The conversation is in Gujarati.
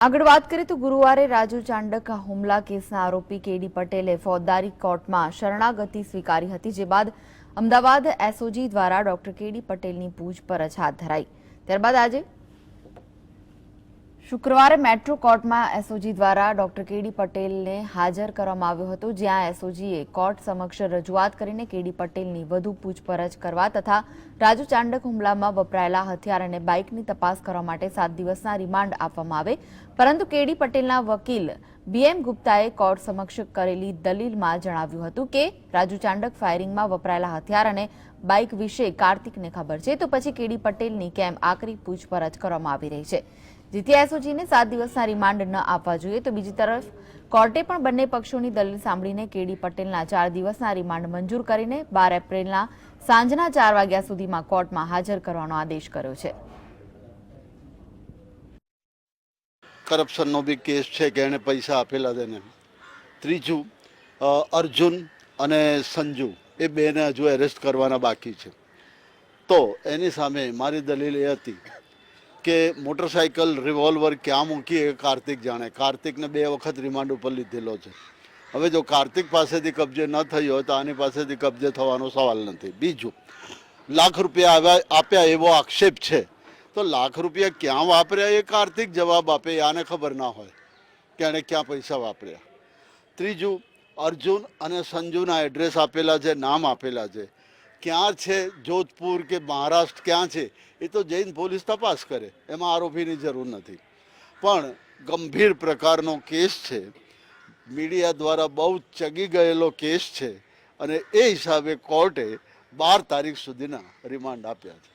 આગળ વાત કરીએ તો ગુરુવારે રાજુ ચાંડક હુમલા કેસના આરોપી કેડી પટેલે ફોજદારી કોર્ટમાં શરણાગતિ સ્વીકારી હતી, જે બાદ અમદાવાદ એસઓજી દ્વારા ડોક્ટર કેડી પટેલની પૂછપરછ હાથ ધરાઈ। ત્યારબાદ આજે શુક્રવારે મેટ્રો કોર્ટમાં એસઓજી દ્વારા ડોક્ટર કેડી પટેલને હાજર કરવામાં આવ્યો હતો, જ્યાં એસઓજીએ કોર્ટ સમક્ષ રજૂઆત કરીને કેડી પટેલની વધુ પૂછપરછ કરવા તથા રાજુ ચાંડક હુમલામાં વપરાયેલા હથિયાર અને બાઇકની તપાસ કરવા માટે 7 દિવસના રિમાન્ડ આપવામાં આવે, પરંતુ કેડી પટેલના વકીલ બીએમ ગુપ્તાએ કોર્ટ સમક્ષ કરેલી દલીલમાં જણાવ્યું હતું કે રાજુ ચાંડક ફાયરિંગમાં વપરાયેલા હથિયાર અને બાઇક વિશે કાર્તિકને ખબર છે, તો પછી કેડી પટેલની કેમ આકરી પૂછપરછ કરવામાં આવી રહી છે, જેથી એસઓજીને 7 દિવસના રિમાન્ડ ન આપવા જોઈએ। તો બીજી તરફ કોર્ટે પણ બંને પક્ષોની દલીલ સાંભળીને કેડી પટેલના 4 દિવસના રિમાન્ડ મંજૂર કરીને 12 એપ્રિલના સાંજના 4 વાગ્યા સુધીમાં કોર્ટમાં હાજર કરવાનો આદેશ કર્યો છે। કરપ્શનનો બી કેસ છે કે એને પૈસા આપેલા તેને। ત્રીજું અર્જુન અને સંજુ એ બેને હજુ એરેસ્ટ કરવાના બાકી છે। તો એની સામે મારી દલીલ એ હતી કે મોટરસાઇકલ રિવોલ્વર ક્યાં મૂકી એ કાર્તિક જાણે। કાર્તિકને 2 વખત રિમાન્ડ ઉપર લીધેલો છે। હવે જો કાર્તિક પાસેથી કબજે ન થઈ હોય તો આની પાસેથી કબજે થવાનો સવાલ નથી। બીજું, લાખ રૂપિયા આપ્યા એવો આક્ષેપ છે, તો લાખ રૂપિયા ક્યાં વાપર્યા એ કાર્તિક જવાબ આપે, આને ખબર ના હોય કે એણે ક્યાં પૈસા વાપર્યા। ત્રીજું, અર્જુન અને સંજુના એડ્રેસ આપેલા છે, નામ આપેલા છે, ક્યાં છે, જોધપુર કે મહારાષ્ટ્ર ક્યાં છે એ તો જૈન પોલીસ તપાસ કરે, એમાં આરોપીની જરૂર નથી। પણ ગંભીર પ્રકારનો કેસ છે, મીડિયા દ્વારા બહુ ચગી ગયેલો કેસ છે, અને એ હિસાબે કોર્ટે 12 તારીખ સુધીના રિમાન્ડ આપ્યા છે।